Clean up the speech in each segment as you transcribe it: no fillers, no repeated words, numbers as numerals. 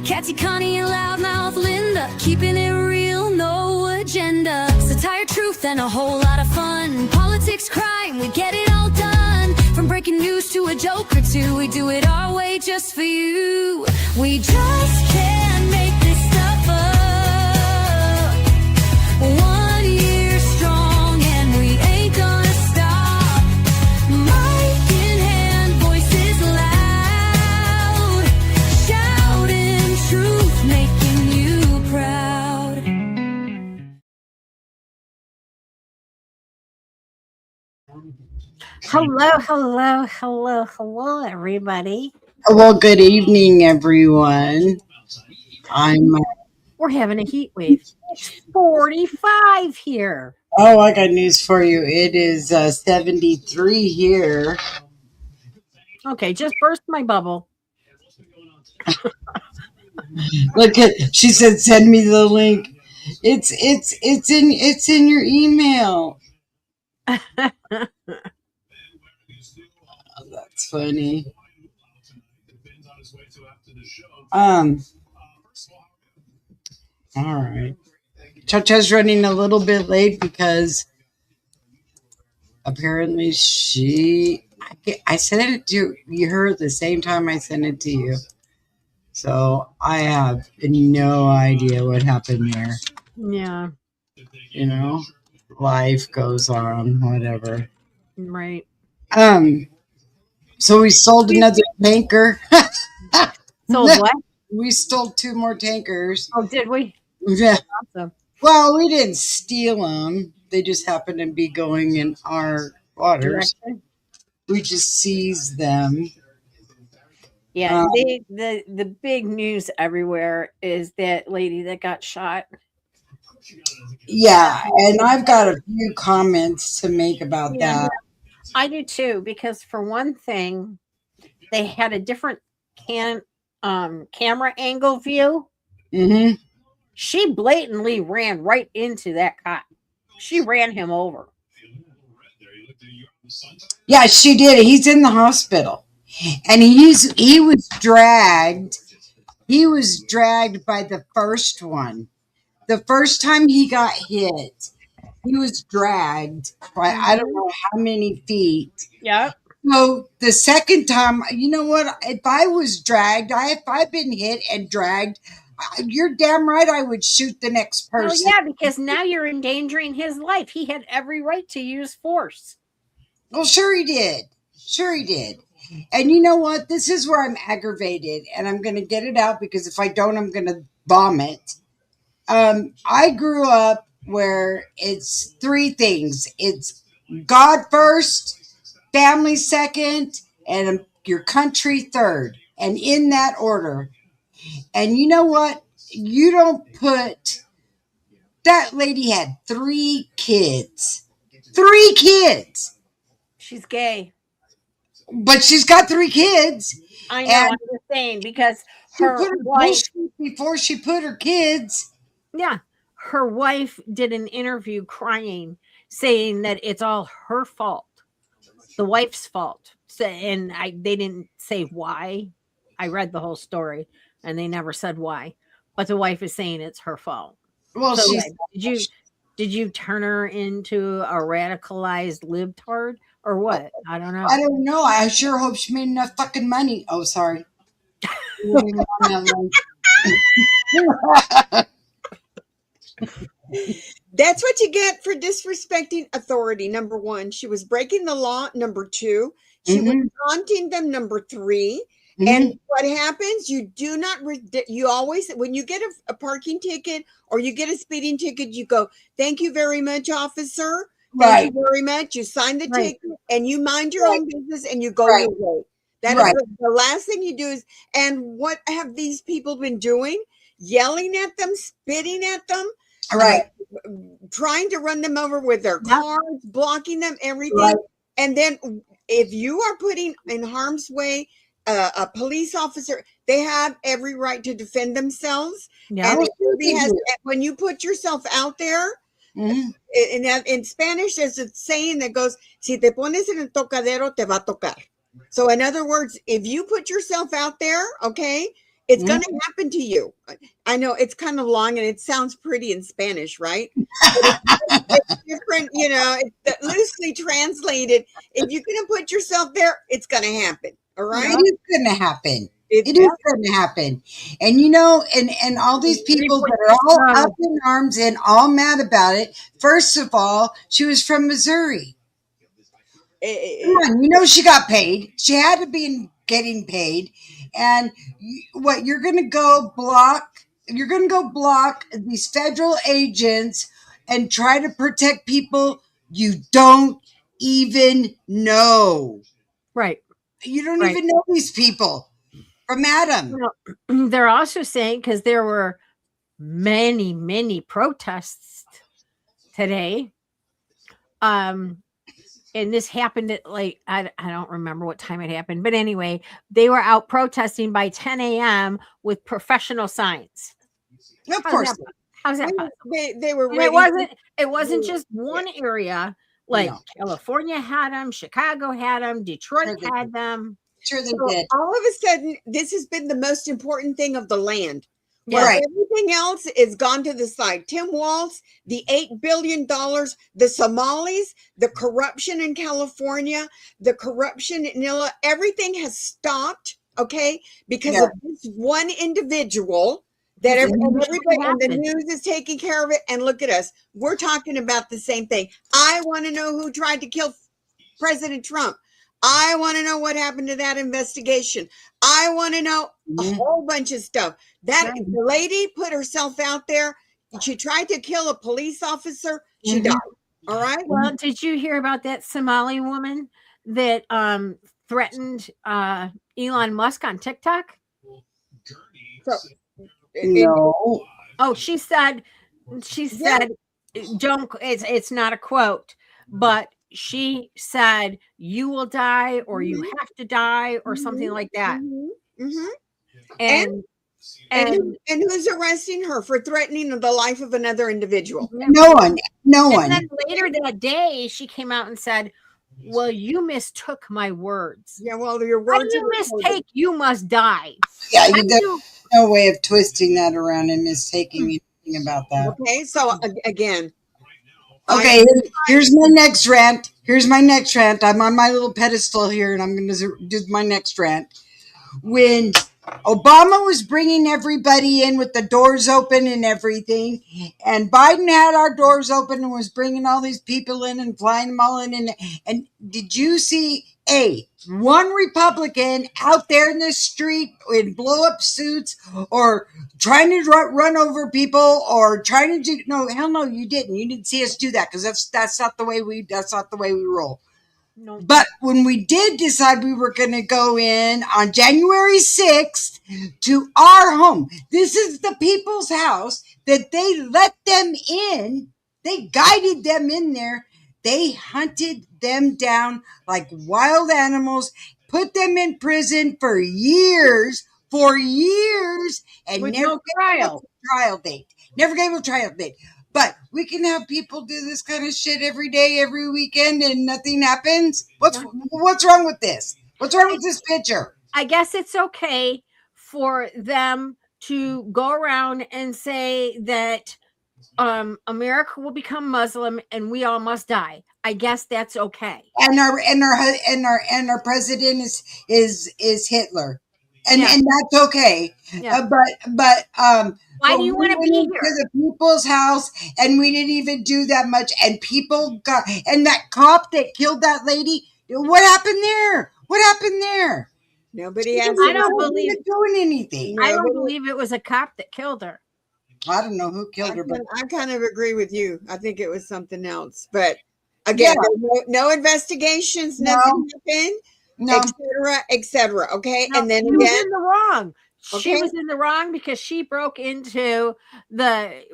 Katty Konnie and Loudmouth Linda, keeping it real, no agenda. Satire, truth, and a whole lot of fun. Politics, crime, we get it all done. From breaking news to a joke or two, we do it our way just for you. We just can't make this stuff up. 1 year strong and we ain't gonna stop. Mic in hand, voices loud, shouting truth, making you proud. Hello, everybody. Well, good evening, everyone. We're having a heat wave. It's 45 here. I got news for you. It is 73 here. Okay, just burst my bubble. Look she said, send me the link. It's in your email. That's funny. All right. ChaCha's running a little bit late because apparently I sent it to her at the same time I sent it to you. So I have no idea what happened there. Yeah. You know, life goes on, whatever. Right. So we sold another tanker. Sold what? We stole 2 more tankers. Oh, did we? Yeah. Awesome. Well, we didn't steal them. They just happened to be going in our waters. Direction? We just seized them. Yeah, the big news everywhere is that lady that got shot. Yeah, and I've got a few comments to make about that. I do too, because for one thing, they had a different camera angle view. Mm-hmm. She blatantly ran right into that cop. She ran him over. Yeah, she did. He's in the hospital. And he was dragged. He was dragged by the first one. The first time he got hit, he was dragged by I don't know how many feet. Yeah. So the second time, you know what? If I was dragged, if I've been hit and dragged, you're damn right I would shoot the next person. Well, yeah, because now you're endangering his life. He had every right to use force. Well, sure he did. Sure he did. And you know what? This is where I'm aggravated, and I'm going to get it out because if I don't, I'm going to vomit. I grew up where it's 3 things. It's God first, family second, and your country third. And in that order. And you know what? You don't put... That lady had 3 kids. 3 kids! She's gay. But she's got 3 kids. I know, I'm just saying, because her wife... Before she put her kids... Yeah, her wife did an interview crying, saying that it's all her fault, the wife's fault. So, and they didn't say why. I read the whole story, and they never said why. But the wife is saying it's her fault. Well, so, did you turn her into a radicalized libtard or what? I don't know. I don't know. I sure hope she made enough fucking money. Oh, sorry. That's what you get for disrespecting authority. Number 1, she was breaking the law. Number 2, she was taunting them. Number 3, and what happens? You do not. You always, when you get a parking ticket or you get a speeding ticket, you go, "Thank you very much, officer. Thank you very much." You sign the ticket and you mind your own business and you go your way. That is the last thing you do. And what have these people been doing? Yelling at them, spitting at them. Right. Trying to run them over with their cars, blocking them, everything. And then if you are putting in harm's way a police officer, they have every right to defend themselves. Yeah. And when you put yourself out there, in Spanish, there's a saying that goes, si te pones en el tocadero, te va a tocar. So in other words, if you put yourself out there, okay, It's going to happen to you. I know it's kind of long and it sounds pretty in Spanish, right? But it's different, you know, it's loosely translated. If you're going to put yourself there, it's going to happen. All right. It is going to happen. It is going to happen. And you know, and all these people that are all up in arms and all mad about it. First of all, she was from Missouri. Come on, you know, she got paid. She had to be getting paid. And what you're going to go block? You're going to go block these federal agents and try to protect people you don't even know. Right. You don't even know these people from Adam. Well, they're also saying, because there were many protests today. And this happened at like, I don't remember what time it happened, but anyway, they were out protesting by 10 a.m. with professional signs. Of course. How's that possible? They were. It wasn't just one area. Like California had them, Chicago had them, Detroit had them. Sure they did. All of a sudden, this has been the most important thing of the land. Yeah. Right. Everything else is gone to the side. Tim Walz, the $8 billion, the Somalis, the corruption in California, the corruption in Illinois, everything has stopped, okay, because of this one individual that everybody and the news is taking care of it. And look at us. We're talking about the same thing. I want to know who tried to kill President Trump. I want to know what happened to that investigation. I want to know a whole bunch of stuff. That the lady put herself out there. She tried to kill a police officer. She died. All right. Well, did you hear about that Somali woman that threatened Elon Musk on TikTok? No. Oh, she said, don't. It's not a quote, but she said, "You will die, or you have to die," or something like that. And who's arresting her for threatening the life of another individual? No one. And then later that day, she came out and said, "Well, you mistook my words." Yeah, well, your words. How do you mistake? You must die. Yeah, no way of twisting that around and mistaking anything about that. Okay, so again. Okay, here's my next rant. I'm on my little pedestal here, and I'm going to do my next rant. When Obama was bringing everybody in with the doors open and everything, and Biden had our doors open and was bringing all these people in and flying them all in, and did you see one Republican out there in the street in blow-up suits or trying to run over people or trying to do? No, hell no, you didn't. You didn't see us do that, because that's not the way we roll. No. But when we did decide we were going to go in on January 6th to our home, this is the people's house that they let them in. They guided them in there. They hunted them down like wild animals, put them in prison for years, and with never no trial. Never gave a trial date. But we can have people do this kind of shit every day, every weekend, and nothing happens. What's wrong with this? What's wrong with this picture? I guess it's okay for them to go around and say that America will become Muslim and we all must die. I guess that's okay. And our president is Hitler, and that's okay. Yeah. But why do you want to be here? To the people's house, and we didn't even do that much. And people got, and that cop that killed that lady. What happened there? Nobody has. I don't believe doing anything. I don't believe it was a cop that killed her. I don't know who killed her, but I kind of agree with you. I think it was something else. But again, no investigations, nothing happened, etc. Okay, No, and then she again, was in the wrong. Okay. She was in the wrong because she broke into the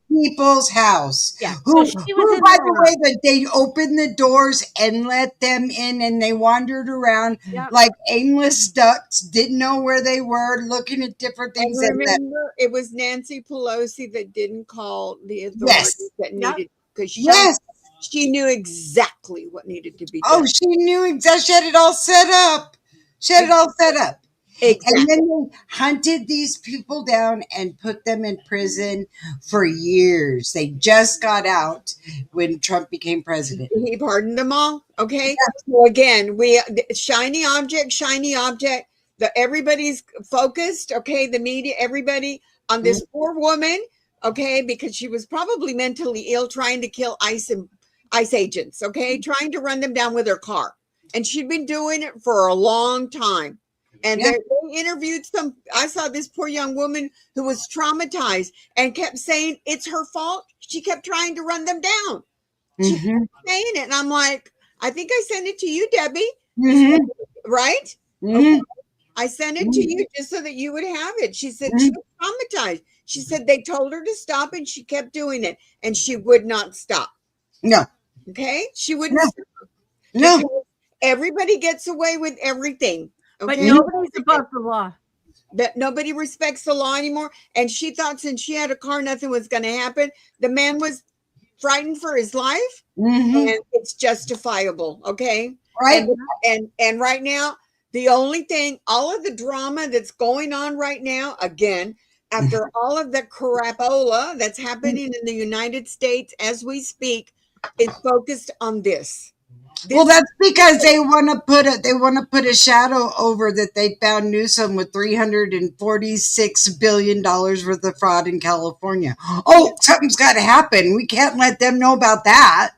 people's house. Yeah. Who, So she was who in by the the way, that they opened the doors and let them in, and they wandered around like aimless ducks, didn't know where they were, looking at different things. And remember, it was Nancy Pelosi that didn't call the authorities that needed, because she knew exactly what needed to be done. Oh, she knew exactly. She had it all set up. Exactly. And then they hunted these people down and put them in prison for years. They just got out when Trump became president. He pardoned them all. Okay. Yeah. So again, shiny object. Everybody's focused. Okay. The media, everybody on this poor woman. Okay. Because she was probably mentally ill, trying to kill ICE agents. Okay. Trying to run them down with her car. And she'd been doing it for a long time. And they interviewed I saw this poor young woman who was traumatized and kept saying it's her fault. She kept trying to run them down. She kept saying it. And I'm like, I think I sent it to you, Debbie. Right? Okay. I sent it to you just so that you would have it. She said she was traumatized. She said they told her to stop and she kept doing it. And she would not stop. No. Okay? She wouldn't stop. No. Everybody gets away with everything. Okay? But nobody's above the law. That nobody respects the law anymore. And she thought since she had a car, nothing was going to happen. The man was frightened for his life, and it's justifiable. Okay. Right. And right now, the only thing, all of the drama that's going on right now, again, after all of the crapola that's happening in the United States as we speak, is focused on this. Well, that's because they want to put a shadow over that they found Newsom with $346 billion worth of fraud in California. Oh, something's got to happen. We can't let them know about that.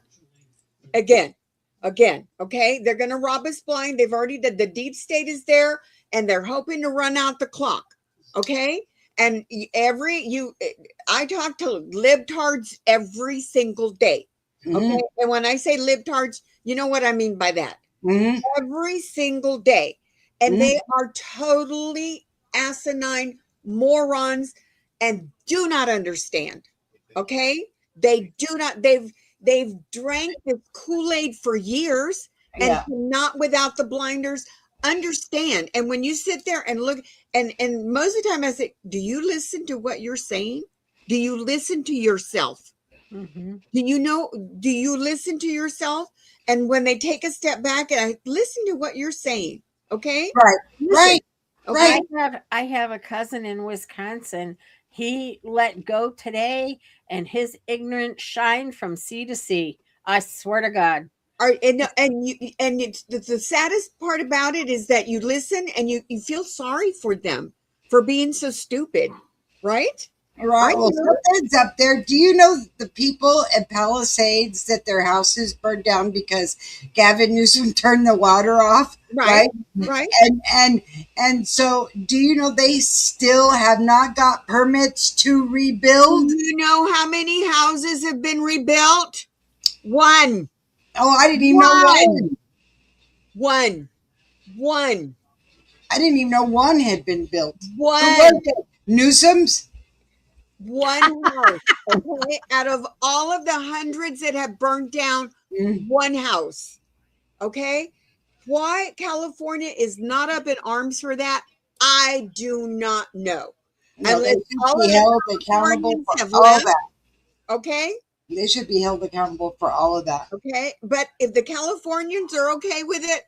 Again, okay? They're going to rob us blind. They've already did. The deep state is there, and they're hoping to run out the clock, okay? And I talk to libtards every single day, okay? And when I say libtards, you know what I mean by that. Every single day. And they are totally asinine morons and do not understand. Okay? They do not, they've drank this Kool-Aid for years and not without the blinders understand. And when you sit there and look, and most of the time I say, do you listen to what you're saying? Do you listen to yourself? Do you listen to yourself? And when they take a step back and I listen to what you're saying, okay? Right. Okay. I have a cousin in Wisconsin. He let go today, and his ignorance shined from sea to sea. I swear to God. And it's the saddest part about it is that you listen and you feel sorry for them for being so stupid, right? Right. Well, something's up there. Do you know the people at Palisades that their houses burned down because Gavin Newsom turned the water off? Right. And so, do you know they still have not got permits to rebuild? Do you know how many houses have been rebuilt? One. Oh, I didn't even know one. One. I didn't even know one had been built. One. Newsom's? One house, okay? Out of all of the hundreds that have burned down, one house, okay? Why California is not up in arms for that, I do not know. No, they should be held accountable for all that. Okay? They should be held accountable for all of that. Okay? But if the Californians are okay with it,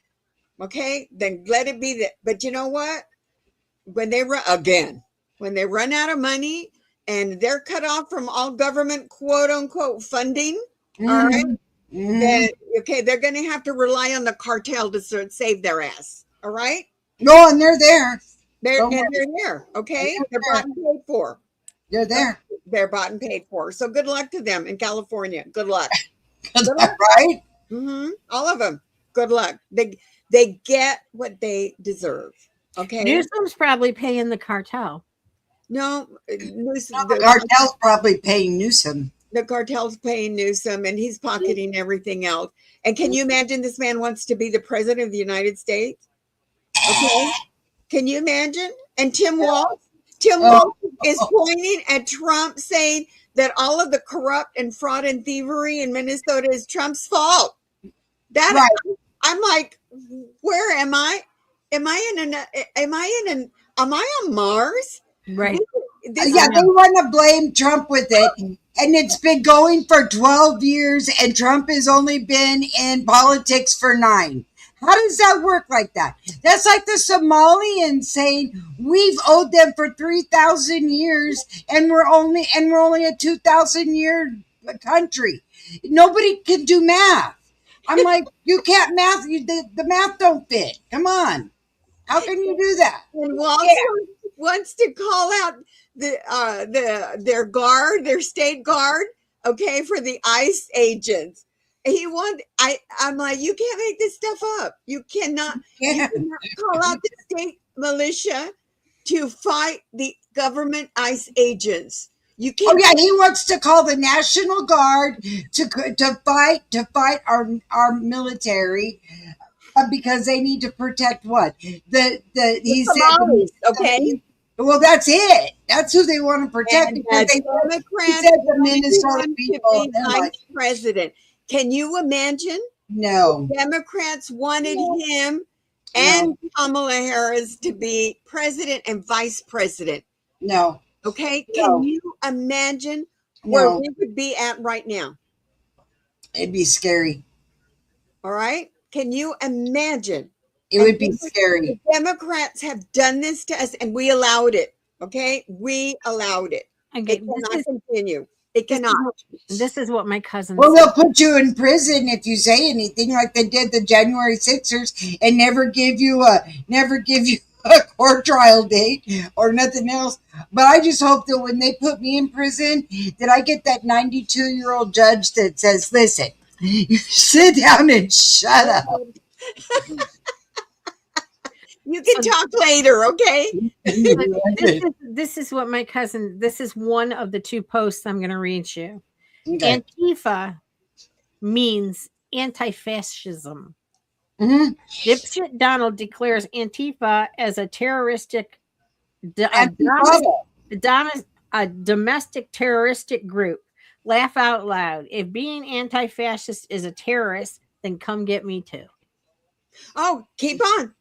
okay, then let it be that. But you know what? When they run out of money, and they're cut off from all government quote unquote funding. All right. Then, okay, they're going to have to rely on the cartel to save their ass. All right. No, and they're there. They're there. Okay. They're bought and paid for. They're there. They're bought and paid for. So good luck to them in California. Good luck. Good luck, right? All of them. Good luck. They get what they deserve. Okay. Newsom's probably paying the cartel. No, the cartel's probably paying Newsom. The cartel's paying Newsom, and he's pocketing everything else. And can you imagine this man wants to be the president of the United States? Okay, can you imagine? And Tim Walz is pointing at Trump, saying that all of the corrupt and fraud and thievery in Minnesota is Trump's fault. I'm like, where am I? Am I on Mars? Right. They want to blame Trump with it. And it's been going for 12 years, and Trump has only been in politics for 9. How does that work like that? That's like the Somalians saying we've owed them for 3,000 years, and we're only a 2,000-year country. Nobody can do math. I'm like, you can't math. The math don't fit. Come on, how can you do that? And Walter wants to call out their state guard, okay, for the ICE agents. I'm like, you can't make this stuff up. You cannot call out the state militia to fight the government ICE agents. You can't. Oh yeah, he wants to call the National Guard to fight our military because they need to protect what he Somalis, said. Okay. Well, that's it. That's who they want to protect. And Because he said the Minnesota people. to be vice president. Can you imagine? No. Democrats wanted him and Kamala Harris to be president and vice president. No. Okay. No. Can you imagine where we would be at right now? It'd be scary. All right. Can you imagine? It would be scary. The Democrats have done this to us and we allowed it. Okay. We allowed it. Okay, It cannot continue. It cannot. This is what my cousin Well, said. they'll put you in prison if you say anything like they did the January 6ers and never give you a court trial date or nothing else. But I just hope that when they put me in prison, that I get that 92-year-old judge that says, listen, you sit down and shut up. You can talk later, okay? This is what my cousin, this is one of the two posts I'm going to read you. Okay. Antifa means anti-fascism. Mhm. Dipshit Donald declares Antifa as a terroristic, a domestic terroristic group. Laugh out loud. If being anti-fascist is a terrorist, then come get me too. Oh, keep on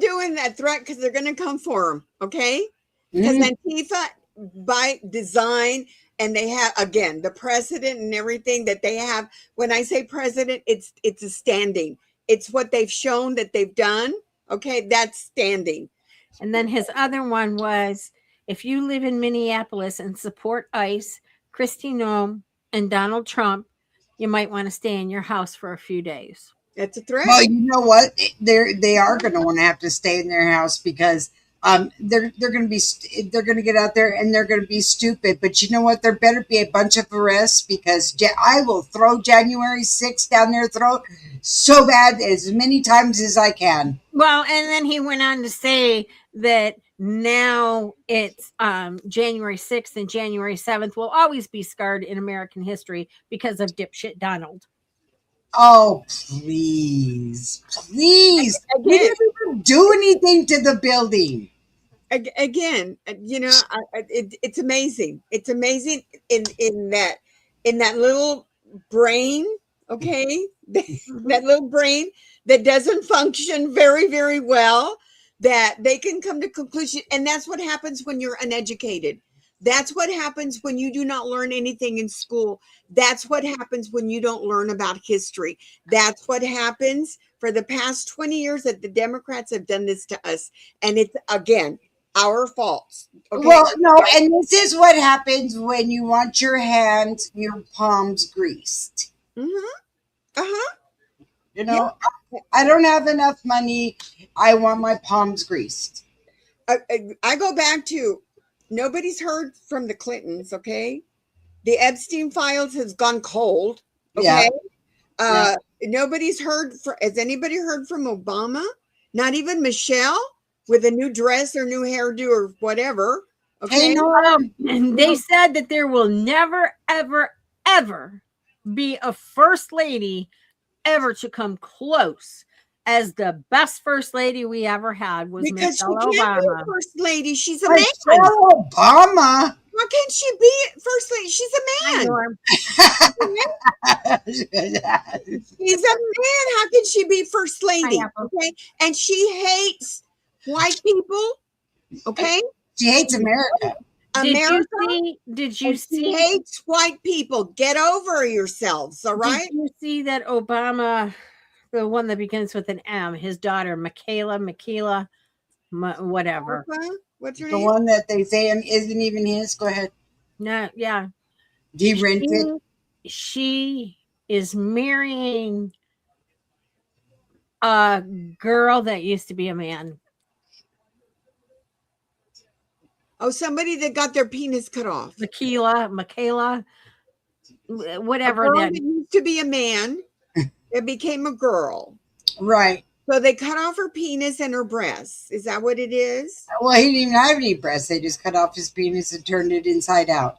doing that threat because they're going to come for them, okay? Because Antifa, by design, and they have, again, the president and everything that they have. When I say president, it's a standing. It's what they've shown that they've done, okay? That's standing. And then his other one was, if you live in Minneapolis and support ICE, Kristi Noem, and Donald Trump, you might want to stay in your house for a few days. That's a threat. Well, you know what? They are going to want to have to stay in their house because they're going to get out there and they're going to be stupid. But you know what? There better be a bunch of arrests because I will throw January 6th down their throat so bad as many times as I can. Well, and then he went on to say that now it's January 6th and January 7th will always be scarred in American history because of dipshit Donald. Oh, please. He didn't even do anything to the building. Again, you know, it's amazing. It's amazing in that little brain, okay? That little brain that doesn't function very, very well, that they can come to conclusion. And that's what happens when you're uneducated. That's what happens when you do not learn anything in school. That's what happens when you don't learn about history. That's what happens for the past 20 years that the Democrats have done this to us. And it's, again, our faults. Okay? Well, no, and this is what happens when you want your hands, your palms greased. Mm-hmm. Uh-huh. You know, I don't have enough money. I want my palms greased. I go back to, nobody's heard from the Clintons, okay? The Epstein files has gone cold, okay? Nobody's heard, has anybody heard from Obama? Not even Michelle with a new dress or new hairdo or whatever, okay? Hey, no. They said that there will never, ever, ever be a first lady ever to come close as the best first lady we ever had was Because Michelle she can't Obama. be first lady. She's a man. Michelle Obama. How can she be first lady? She's a man. She's a man. How can she be first lady? Okay, and she hates white people. Okay, She hates America. Did you see? She hates white people. Get over yourselves. All right. Did you see that Obama The one that begins with an M. His daughter, Michaela, whatever. What's her The name? one that they say isn't even his. Go ahead. No, yeah. He rented. She is marrying a girl that used to be a man. Oh, somebody that got their penis cut off. Michaela, A whatever girl that. that used to be a man that became a girl. Right. So they cut off her penis and her breasts. Is that what it is? Well, he didn't even have any breasts. They just cut off his penis and turned it inside out,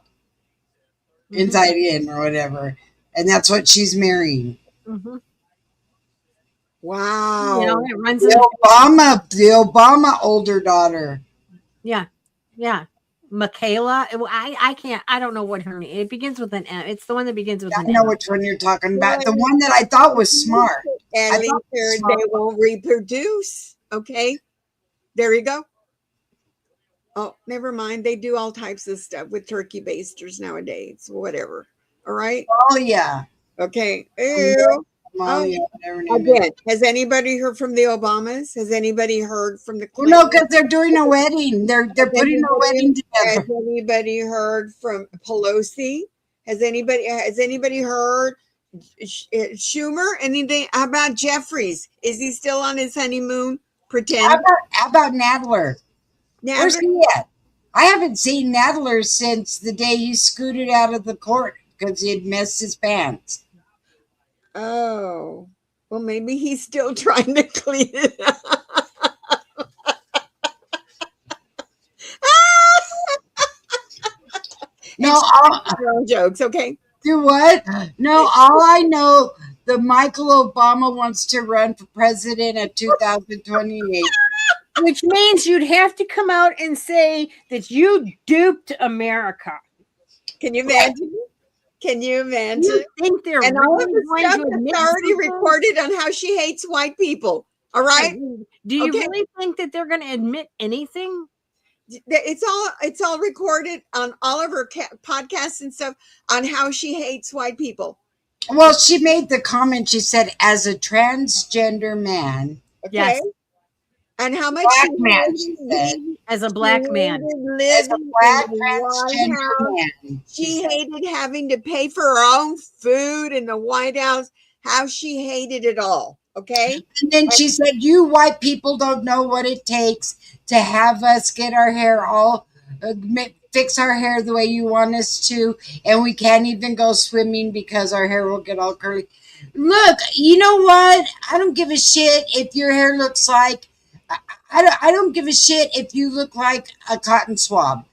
inside in, or whatever. And that's what she's marrying. Mm-hmm. Wow. You know, it runs The Obama older daughter. Yeah. Michaela. I can't. I don't know what her name. It begins with an M. It's the one that begins with I an know M. which one you're talking about. The one that I thought was smart. Ellie said they won't reproduce. Okay. There you go. Oh, never mind. They do all types of stuff with turkey basters nowadays. Whatever. All right. Oh yeah. Okay. Ew. Amalia, whatever her name Again, has anybody heard from the Obamas? Has anybody heard from the Well, Clintons? no, because they're doing a wedding. They're putting a wedding together. Has anybody heard from Pelosi? Has anybody heard Schumer? Anything? How about Jeffries? Is he still on his honeymoon? Pretend. How about Nadler? Now, Where's he at? I haven't seen Nadler since the day he scooted out of the court because he had messed his pants. oh, well, maybe he's still trying to clean it up. No, Your own jokes, okay? do what? No, all I know, the Michael Obama wants to run for president at 2028. Which means you'd have to come out and say that you duped America. Can you imagine? Can you imagine? You think they're And all of really the going stuff to that's admit already something? recorded on how she hates white people. All right. Do you Okay. really think that they're going to admit anything? It's all recorded on all of her podcasts and stuff on how she hates white people. Well, she made the comment, she said, as a transgender man. Okay. Yes. And how much Black she man, hated she said. As a black man. As a living black in the White transgender House. man. She hated having to pay for her own food in the White House. How she hated it all. Okay. And then she said, you white people don't know what it takes to have us get our hair all, fix our hair the way you want us to. And we can't even go swimming because our hair will get all curly. Look, you know what? I don't give a shit if your hair looks like, I don't give a shit if you look like a cotton swab.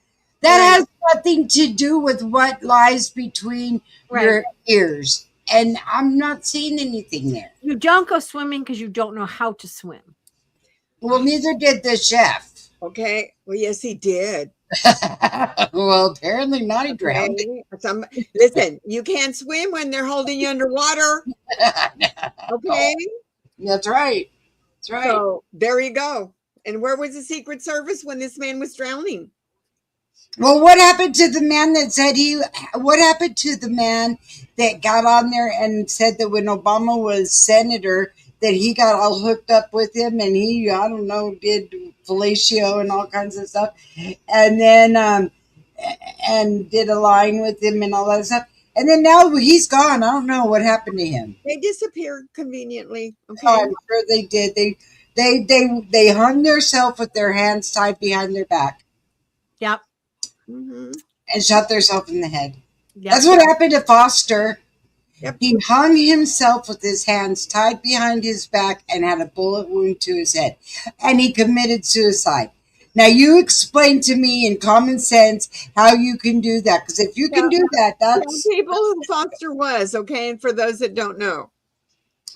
That has nothing to do with what lies between your ears. And I'm not seeing anything there. You don't go swimming because you don't know how to swim. Well, neither did the chef. Okay. Well, yes, he did. Well, apparently not. He drowned. Okay. Listen, you can't swim when they're holding you underwater. Okay. That's right. That's right. So there you go. And where was the Secret Service when this man was drowning? Well, what happened to the man that said what happened to the man that got on there and said that when Obama was senator, that he got all hooked up with him and he, I don't know, did fellatio and all kinds of stuff. And then, and did a line with him and all that stuff. And then now he's gone. I don't know what happened to him. They disappeared conveniently. Okay. Oh, I'm sure they did. They hung themselves with their hands tied behind their back. Yep. Mm-hmm. And shot themselves in the head. Yep. That's what happened to Foster. Yep. He hung himself with his hands tied behind his back and had a bullet wound to his head. And he committed suicide. Now, you explain to me in common sense how you can do that. Because if you can do that, that's... Tell people who Foster was, okay? And for those that don't know.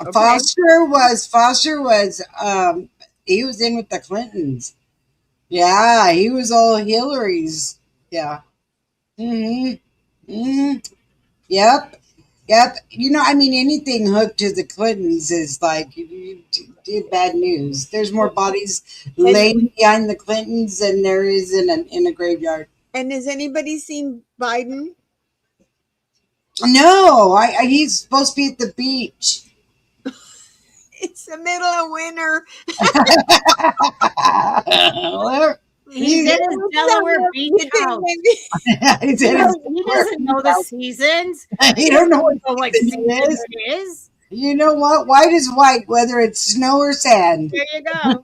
Okay. Foster was, he was in with the Clintons. Yeah, he was all Hillary's. Yeah. Mm-hmm. Mm-hmm. Yep. You know, I mean, anything hooked to the Clintons is like, you did bad news. There's more bodies laying behind the Clintons than there is in a graveyard. And has anybody seen Biden? No, he's supposed to be at the beach. It's the middle of winter. Well, He's in his Delaware beach You think house. maybe- he's He in his- doesn't know the seasons. He don't know what Like season it season is. it is. You know what? White is white, whether it's snow or sand. There you go.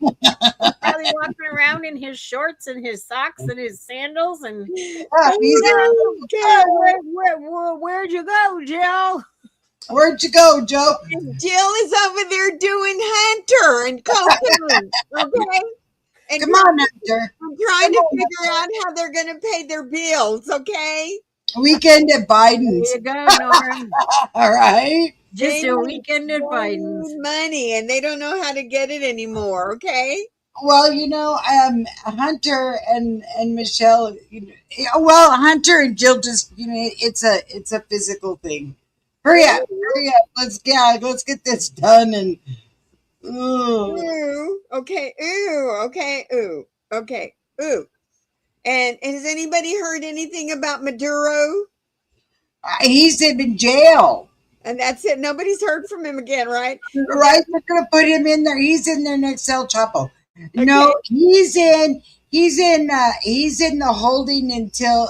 He's probably walking around in his shorts and his socks and his sandals and where'd you go, Jill? Where'd you go, Joe? Jill is over there doing Hunter and Coconut. Okay. And Come on, Hunter. I'm trying to figure out how they're going to pay their bills. Okay. Weekend at There Biden's. you go, Norm. All right. Just They a need- weekend at they Biden's. need money and they don't know how to get it anymore. Okay. Well, Hunter and Michelle. Well, Hunter and Jill just, it's a physical thing. Hurry up! Let's get this done. And Ooh. Okay. Ooh. Okay. Ooh. Okay. Ooh. And has anybody heard anything about Maduro? he's in jail. And that's it. Nobody's heard from him again, right? Right? They're gonna put him in there. He's in there next El Chapo. No, he's in the holding until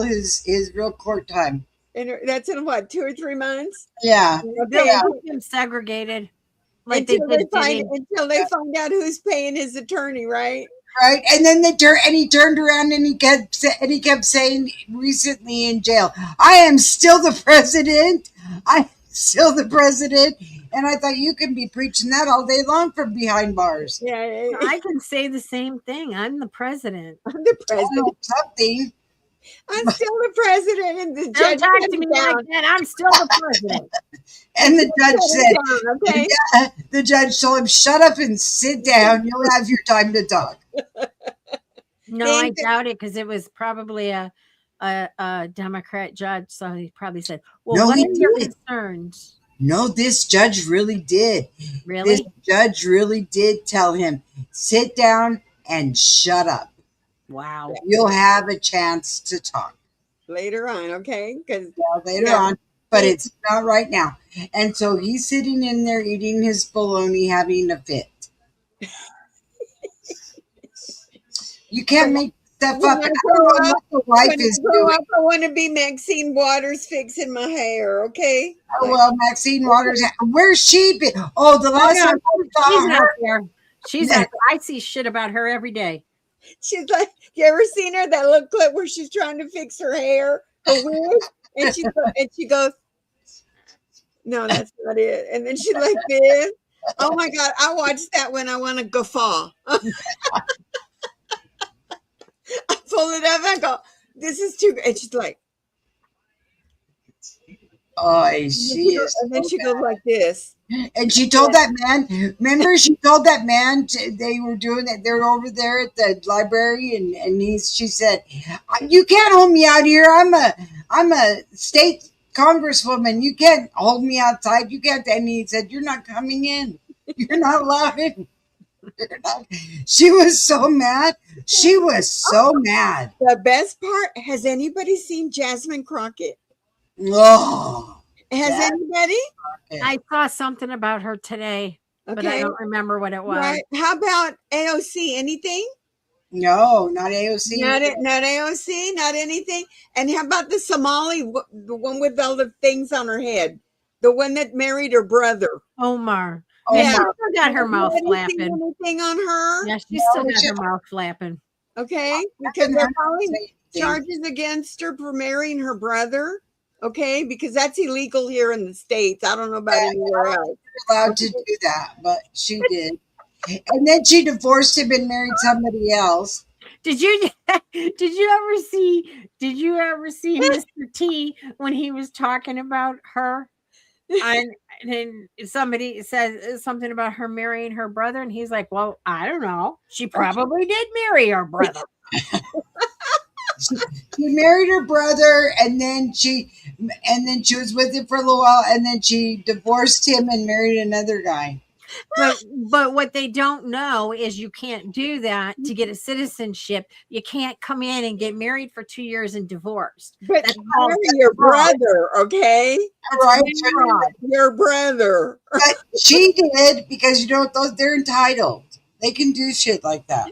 his real court time. And that's in what, 2 or 3 months? Yeah. They'll Okay. keep him segregated. Like Until they they did find out who's paying his attorney, right? Right. And then he turned around and he kept saying recently in jail, I am still the president. I'm still the president. And I thought, you can be preaching that all day long from behind bars. Yeah, I can say the same thing. I'm the president. I'm the president. Something. I'm still the president, and the Don't judge talk put to me him down. like that. I'm still the president. And the judge Put said, him down, okay? yeah, the judge told him, shut up and sit down. You'll have your time to talk. No, I Think that- doubt it because it was probably a Democrat judge. So he probably said, "Well, No, what he are your did. concerns?" No, this judge really did. Really? This judge really did tell him, sit down and shut up. Wow. You'll have a chance to talk Later on, okay? Because later Yeah. on, but it's not right now. And so he's sitting in there eating his bologna, having a fit. You can't make stuff up. I don't know what the wife when I is grow doing. up, I want to be Maxine Waters fixing my hair, okay? Oh, well, Maxine Waters, where's she been? Oh, the last time I saw She's not her, there. She's Yeah. not. I see shit about her every day. She's like, you ever seen her, that little clip where she's trying to fix her hair, her wig? And she goes, no, that's not it. And then she like this. Oh my God, I watch that when I want to guffaw. I pull it up and I go, this is too good. And she's like, oh, she is. and then so she bad. goes like this. And she told that man, remember, she told that man they were doing that. They're over there at the library, and she said, "You can't hold me out here. I'm a state congresswoman. You can't hold me outside. You can't." And he said, "You're not coming in. You're not allowed in." She was so mad. She was so mad. The best part, has anybody seen Jasmine Crockett? Oh, Has Yeah. anybody? I saw something about her today, but I Okay. don't remember what it was. Right. How about AOC? Anything? no, not AOC. Not AOC, not anything. And how about the Somali, the one with all the things on her head, the one that married her brother? Omar. Oh, Yeah, Yeah. she still got her mouth Have you seen flapping. anything on her? Yeah, she No, still got she- her mouth flapping. Okay, because they're filing charges against her for marrying her brother. Okay, because that's illegal here in the States. I don't know about anywhere else. allowed to do that, but she did. And then she divorced him and married somebody else. Did you ever see Mr. T when he was talking about her? And then somebody says something about her marrying her brother, and he's like, "Well, I don't know. She probably did marry her brother." She married her brother, and then she was with him for a little while, and then she divorced him and married another guy. But what they don't know is you can't do that to get a citizenship. You can't come in and get married for 2 years and divorced. But That's called marry your fraud. brother, okay? Right. Fraud. Your brother. But she did because those they're entitled. They can do shit like that.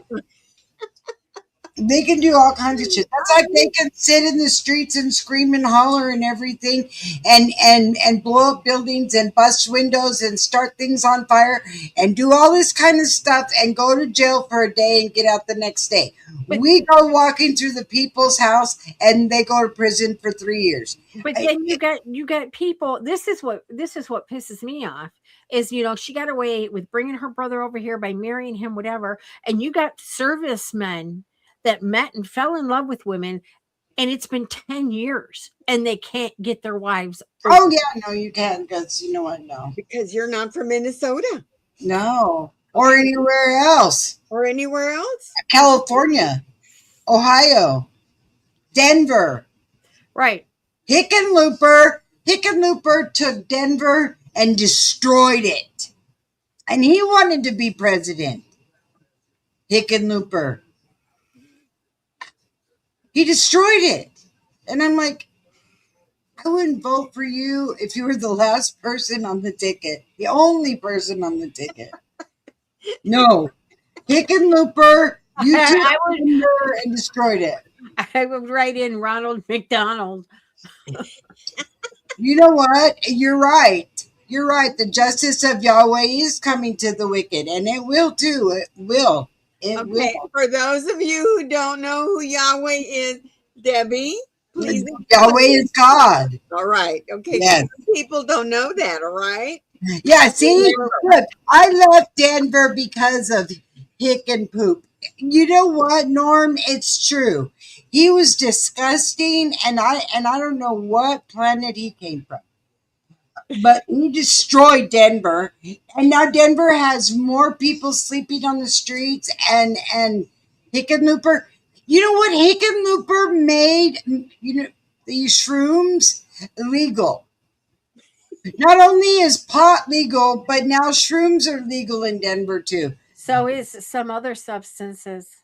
They can do all kinds of shit. That's like they can sit in the streets and scream and holler and everything, and blow up buildings and bust windows and start things on fire and do all this kind of stuff and go to jail for a day and get out the next day. We go walking through the people's house and they go to prison for 3 years. But then you got people. This is what pisses me off is she got away with bringing her brother over here by marrying him, whatever, and you got servicemen that met and fell in love with women, and it's been 10 years and they can't get their wives. Oh yeah, no, you can't, because you know what? No, Because you're not from Minnesota no, or anywhere else. or anywhere else. California, Ohio, Denver. Right. Hickenlooper took Denver and destroyed it. And he wanted to be president. Hickenlooper. He destroyed it. And I'm like, I wouldn't vote for you if you were the last person on the ticket. The only person on the ticket. No. Hickenlooper, you took Denver and destroyed it. I would write in Ronald McDonald. You know what? You're right. You're right. The justice of Yahweh is coming to the wicked, and it will too. It will. It Okay, will. for those of you who don't know who Yahweh is, Debbie, please. Yahweh is God. All right. Okay. Yes. People don't know that. All right. Yeah, see? Look, I left Denver because of hick and poop. You know what, Norm? It's true. He was disgusting, and I don't know what planet he came from. But he destroyed Denver, and now Denver has more people sleeping on the streets. And Hickenlooper, you know what? Hickenlooper made these shrooms illegal. Not only is pot legal, but now shrooms are legal in Denver too. So is some other substances.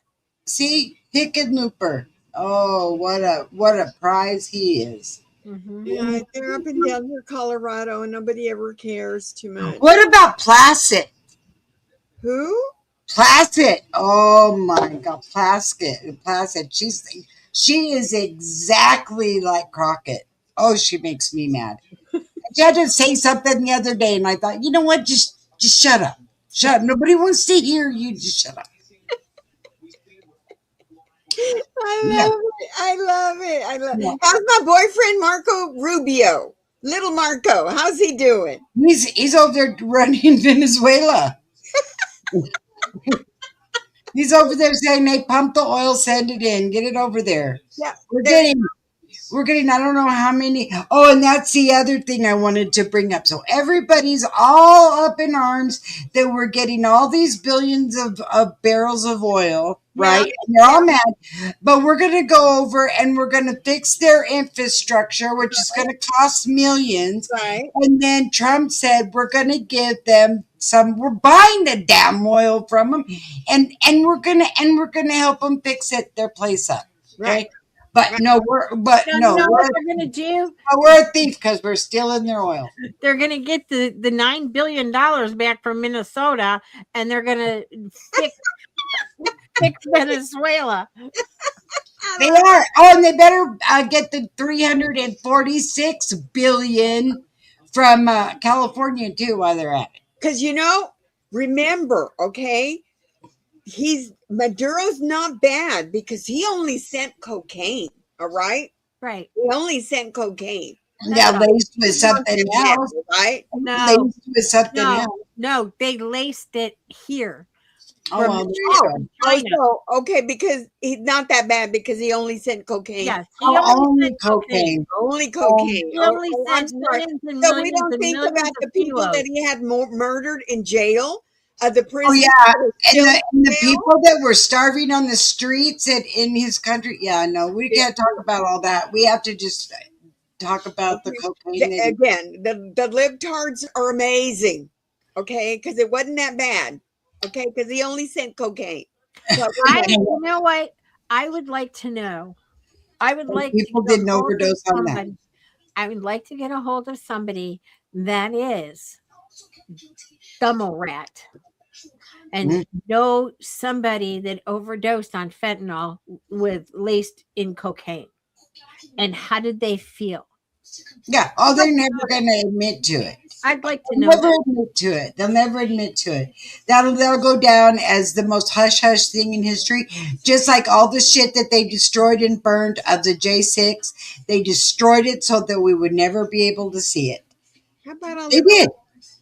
See, Hickenlooper. Oh, what a prize he is. Mm-hmm. Yeah, they're up and down near Colorado, and nobody ever cares too much. What about Placid? Who? Placid. Oh my God, Placid. She is exactly like Crockett. Oh, she makes me mad. She had to say something the other day, and I thought, you know what? Just shut up. Shut up. Nobody wants to hear you. Just shut up. I love it. How's my boyfriend Marco Rubio? Little Marco, how's he doing? He's over there running Venezuela. He's over there saying they pump the oil, send it in, get it over there. Yeah, We're getting, I don't know how many. Oh, and that's the other thing I wanted to bring up. So everybody's all up in arms that we're getting all these billions of barrels of oil, right? And they're all mad. But we're going to go over and we're going to fix their infrastructure, which is going to cost millions. right. And then Trump said, we're going to give them we're buying the damn oil from them, and we're going to help them fix their place up. Okay? Right. But no, we're What they're going to do? we're a thief because we're stealing their oil. They're going to get the $9 billion back from Minnesota, and they're going to fix Venezuela. They are. Oh, and they better get the $346 billion from California too while they're at it. Because remember, okay, Maduro's not bad because he only sent cocaine. All right, Right. he only sent cocaine. Yeah, laced with something else. Right? Laced with something else. No, they laced it here. Oh, well, there you go. China. So, okay, because he's not that bad because he only sent cocaine. Yes. He Only sent cocaine. Only cocaine. He only I'm sent sorry. millions and So we millions don't and think millions about the of people kilos. that he had murdered in jail, the prison. Oh yeah, that are still and the in jail. people that were starving on the streets in his country. Yeah, no, we can't talk about all that. We have to just talk about the cocaine. Again, the libtards are amazing. Okay, because it wasn't that bad. Okay, because he only sent cocaine. So, You know what? I would like to know. I would like to People get a didn't hold of overdose on that. somebody. I would like to get a hold of somebody that is Thummel rat and know somebody that overdosed on fentanyl with laced in cocaine. And how did they feel? Yeah. Oh, they're never going to admit to it. I'd like to They'll know never that. admit to it. They'll never admit to it. That'll go down as the most hush hush thing in history. Just like all the shit that they destroyed and burned of the J6, they destroyed it so that we would never be able to see it. how about all They the did.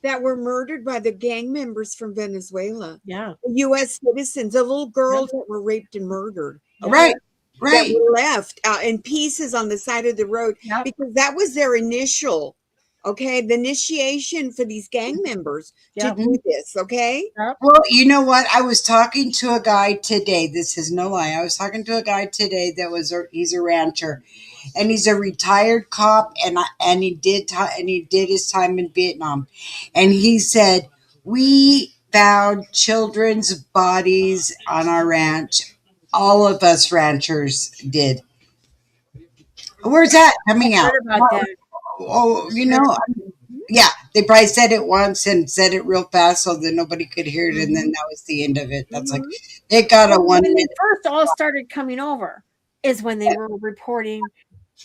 that were murdered by the gang members from Venezuela? Yeah. The U.S. citizens, the little girls that were raped and murdered. Right. That Right. were left in pieces on the side of the road Yep. because that was their initial, the initiation for these gang members Yep. to do this, okay? Well, you know what? I was talking to a guy today. This is no lie. I was talking to a guy today that he's a rancher, and he's a retired cop, and he did his time in Vietnam, and he said we found children's bodies on our ranch. All of us ranchers did. Where's that coming out? Heard about that. Oh, yeah, they probably said it once and said it real fast so that nobody could hear it, and then that was the end of it. That's like it got a 1 When they minute. first all started coming over is when they were reporting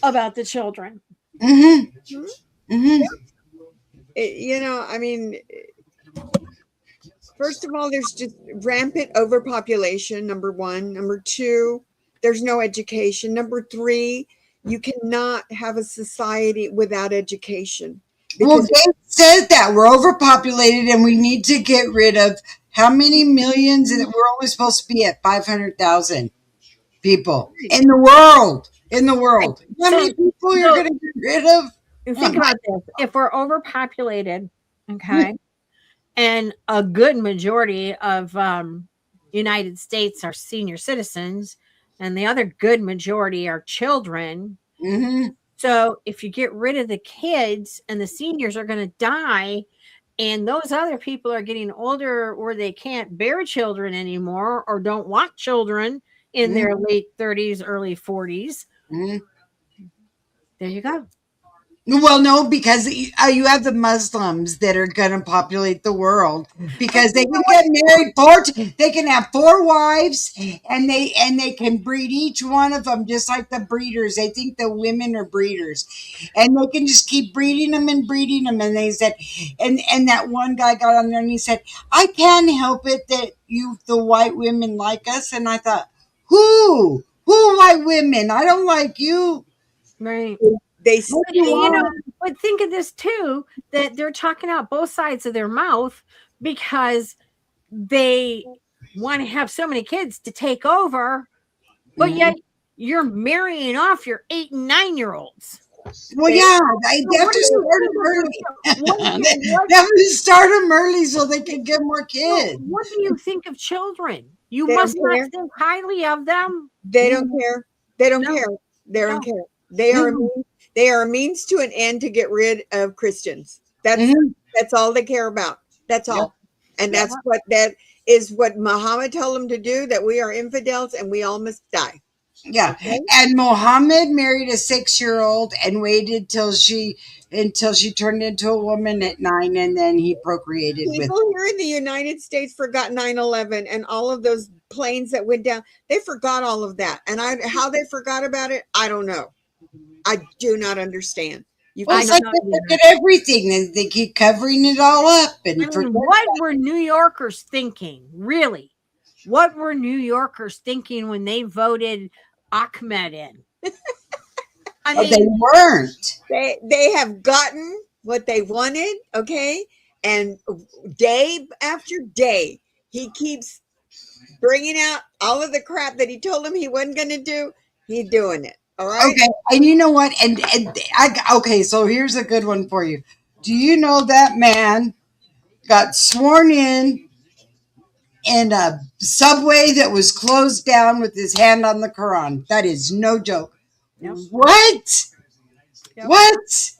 about the children. Mm-hmm. Mm-hmm. I mean, first of all, there's just rampant overpopulation, number one. Number two, there's no education. Number three, you cannot have a society without education. Well, they said that we're overpopulated and we need to get rid of how many millions? And we're only supposed to be at 500,000 people in the world. In the world, how many people you're going to get rid of? Think about this: if we're overpopulated, okay, and a good majority of United States are senior citizens, and the other good majority are children. Mm-hmm. So if you get rid of the kids and the seniors are going to die, and those other people are getting older or they can't bear children anymore or don't want children in their late 30s, early 40s, there you go. Well, no, because you have the Muslims that are going to populate the world because they can get married they can have 4 wives and they can breed each one of them just like the breeders. They think the women are breeders and they can just keep breeding them. And they said, and that one guy got on there and he said, I can't help it that the white women like us. And I thought, who white women? I don't like you. Right. They but think of this too, that they're talking out both sides of their mouth because they want to have so many kids to take over, but yet you're marrying off your 8 and 9-year-olds. Well, yeah, they have to start them early. They have to start them early so they can get more kids. What do you think of children? You must not think highly of them. They don't care. They don't care. They don't care. They are a means to an end to get rid of Christians. That's all they care about. That's all. And that is what Muhammad told them to do, that we are infidels and we all must die. Yeah. Okay. And Muhammad married a 6-year-old and waited until she turned into a woman at 9, and then he procreated with her. People here in the United States forgot 9/11 and all of those planes that went down. They forgot all of that. And how they forgot about it, I don't know. I do not understand. It's like they look at everything and they keep covering it all up. And what were New Yorkers thinking? Really? What were New Yorkers thinking when they voted Ahmed in? I mean, they weren't. They have gotten what they wanted, okay? And day after day, he keeps bringing out all of the crap that he told them he wasn't going to do. He's doing it. All right. Okay. And you know what? Okay, so here's a good one for you. Do you know that man got sworn in a subway that was closed down with his hand on the Quran? That is no joke. Yep. What? Yep. What?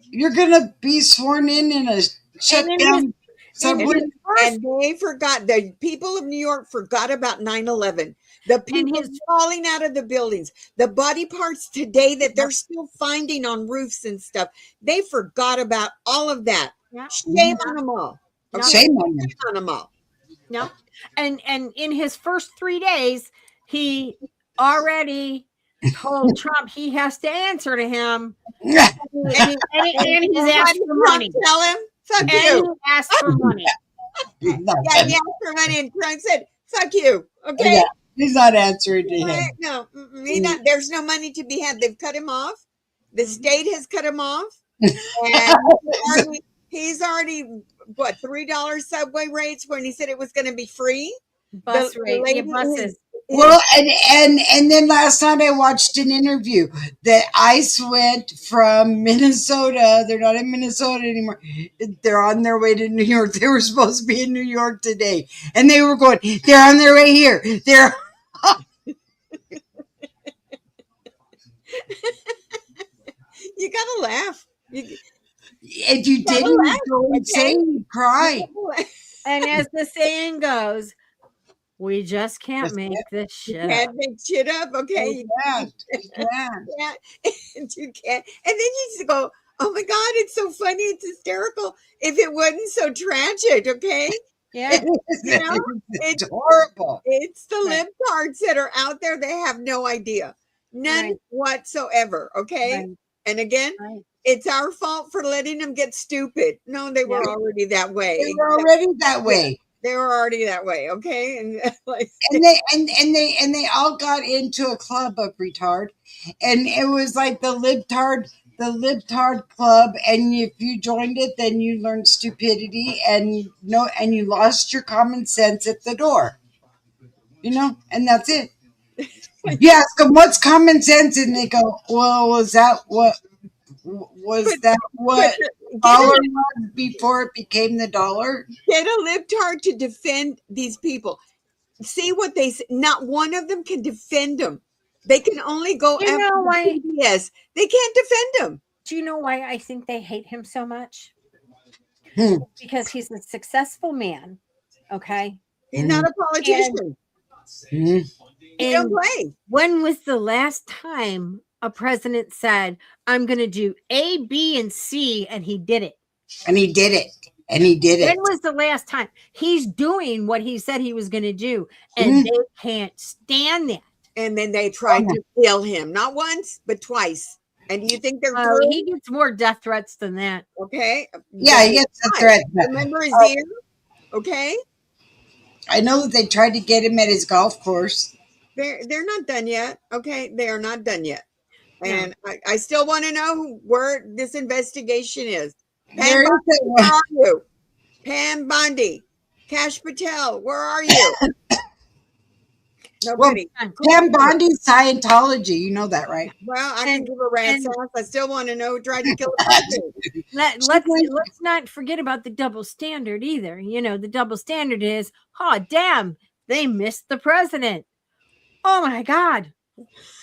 You're going to be sworn in a shut in down in subway. his first, And they forgot, the people of New York forgot about 9/11. The people his- falling out of the buildings, the body parts today that they're still finding on roofs and stuff. They forgot about all of that. yeah, Shame on them all. No. Okay? Shame on them. Shame on them all. no, and in his first 3 days, he already told Trump he has to answer to him, and he's What asked did for Trump money, tell him? Fuck and you. he asked for money. Yeah, he asked for money and Trump said, fuck you. Okay? Yeah, he's not answering to him. No, there's no money to be had. They've cut him off. The state has cut him off. And he's already what, $3 subway rates when he said it was going to be free. Bus The rate, lady yeah, buses. Well, and then last night I watched an interview that ICE went from Minnesota. They're not in Minnesota anymore. They're on their way to New York. They were supposed to be in New York today, and they were going. They're on their way here. They're. You gotta laugh. If you didn't, laugh, go insane, you'd cry. And as the saying goes, we just can't make this shit up. Can't make shit up, okay? You can't. You can't. You can't. And then you just go, oh my God, it's so funny, it's hysterical. If it wasn't so tragic, okay? Yeah, You know, It's horrible. it's the Right. libtards that are out there. They have no idea. None Right. whatsoever, okay? Right. And again, Right. it's our fault for letting them get stupid. No, they were Yeah. already that way. They were already that way. They were already that way, okay? And like, And they all got into a club of retard, and it was like the libtard club, and if you joined it, then you learned stupidity, and you lost your common sense at the door, and that's it. You ask them what's common sense, and they go, well, was that what dollar was before it became the dollar? get a libtard to defend these people. See what they say. Not one of them can defend them. They can only go You after know the why? PBS. They can't defend them. Do you know why I think they hate him so much? Hmm. Because he's a successful man. Okay. He's not a politician. Mhm. He don't And play. when was the last time a president said, I'm going to do A, B, and C, and he did it? And he did it. And he did it. When was the last time? He's doing what he said he was going to do, and they can't stand that. And then they tried to kill him. Not once, but twice. And do you think they're through? He gets more death threats than that. Okay. Yeah, he gets the threat. Remember his ear? Okay. I know that they tried to get him at his golf course. They're not done yet. Okay. They are not done yet. And I still want to know where this investigation is. There is Where are you? Pam Bondi, Cash Patel, where are you? Nobody. Pam Bondi's Scientology. You know that, right? Well, I can give a rat's ass. I still want to know who tried to kill a person. Let's not forget about the double standard either. The double standard is, oh, damn, they missed the president. Oh, my God.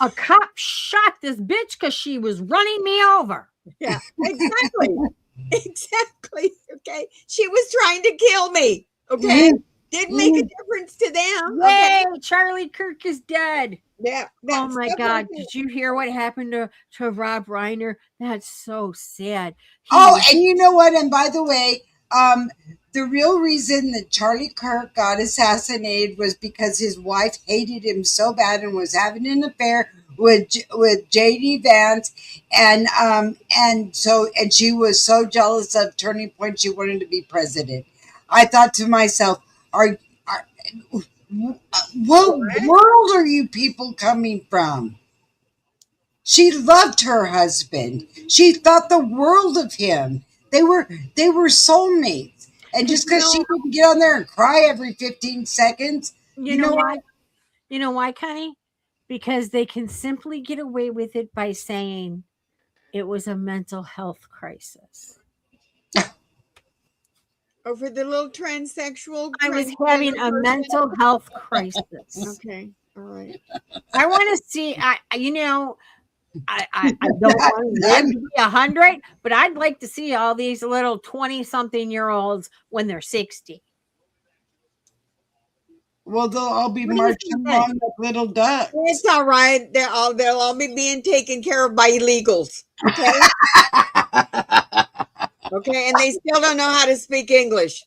A cop shot this bitch because she was running me over. Yeah, exactly. Exactly. Okay. She was trying to kill me. Okay. Didn't make a difference to them. Yay, Okay. Charlie Kirk is dead. Yeah. Oh my stuff God. like that. Did you hear what happened to Rob Reiner? That's so sad. And you know what? And by the way, the real reason that Charlie Kirk got assassinated was because his wife hated him so bad and was having an affair with J.D. Vance, and she was so jealous of Turning Point she wanted to be president. I thought to myself, what world are you people coming from? She loved her husband. She thought the world of him. They were soulmates. And just because she didn't get on there and cry every 15 seconds, You know why? You know why, Connie? Because they can simply get away with it by saying it was a mental health crisis. Over the little transsexual. I was having a mental health crisis. Okay. All right. I want to see, I don't want to live to be 100, but I'd like to see all these little 20-something-year-olds when they're 60. Well, they'll all be What do you marching think? along like little ducks. It's all right. They'll all be being taken care of by illegals. Okay. Okay. And they still don't know how to speak English.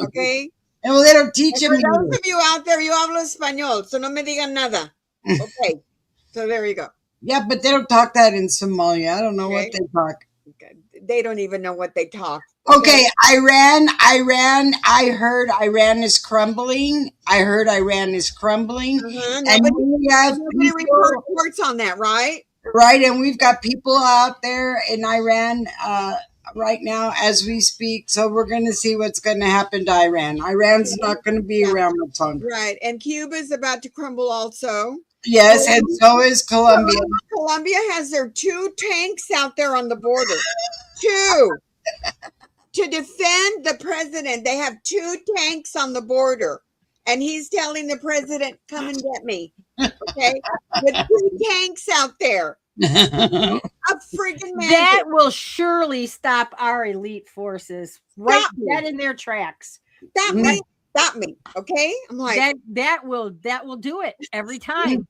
Okay. And well, they don't teach And them. for those of you out there, you hablo español, so no me digan nada. Okay. So there you go. Yeah, but they don't talk that in Somalia. I don't know what Okay. they talk. They don't even know what they talk. Okay, Iran. I heard Iran is crumbling. I heard Iran is crumbling. And we have Nobody people, reports on that, right? right, and we've got people out there in Iran right now as we speak. So we're going to see what's going to happen to Iran. Iran's not going to be around much longer. Right. And Cuba's about to crumble also. Yes, and so is Colombia. Colombia has their 2 tanks out there on the border. 2. To defend the president. They have 2 tanks on the border. And he's telling the president, come and get me. Okay? With 2 tanks out there. A freaking man. That will surely stop our elite forces right dead in their tracks. Stop me. Okay? I'm like That will do it every time.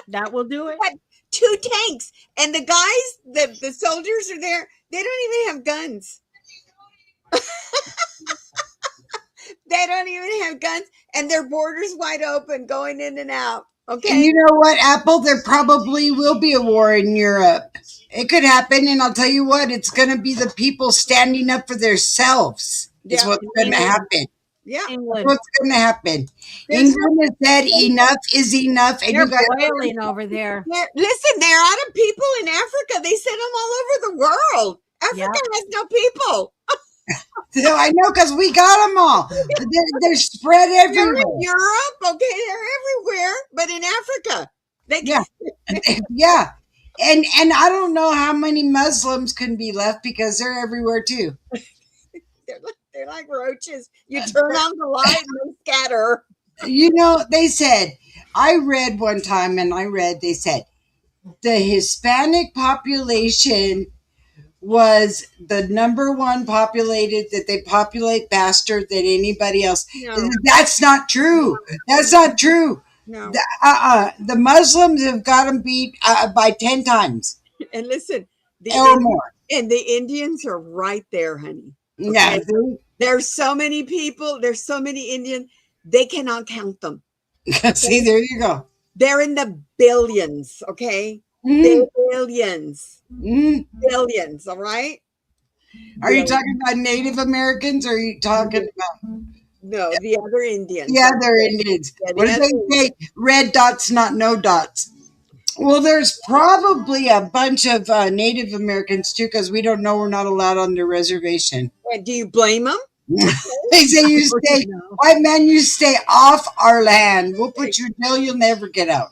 That will do it. What? 2 tanks. And the guys, the soldiers are there. They don't even have guns. They don't even have guns. And their borders wide open, going in and out. Okay. And you know what, Apple? There probably will be a war in Europe. It could happen, and I'll tell you what, it's going to be the people standing up for themselves. Is what's going to happen. Yeah. England. What's going to happen? England has said enough is enough, and They're you guys boiling over there. Listen, they're out of people in Africa. They sent them all over the world. Africa has no people. So I know because we got them all. They're spread They're everywhere. in Europe, okay, they're everywhere, but in Africa, Yeah. And I don't know how many Muslims can be left because they're everywhere too. they're like roaches. You turn on the light and they scatter. You know, they said, I read one time they said the Hispanic population was the number one populated, that they populate faster than anybody else. No. That's not true. That's not true. No. The Muslims have got them beat by 10 times. And listen, or more. And the Indians are right there, honey. Okay? Yeah. There's so many people. There's so many Indians. They cannot count them. See, there you go. They're in the billions, okay? Billions. Billions, all right? Are you talking about Native Americans or are you talking about... No, the other Indians. Yeah, they're Indians. Yeah, What do they say? Red dots, not no dots. Well, there's probably a bunch of Native Americans too, because we don't know, we're not allowed on their reservation. And do you blame them? They say you stay, white man, you stay off our land. We'll put you in jail, you'll never get out.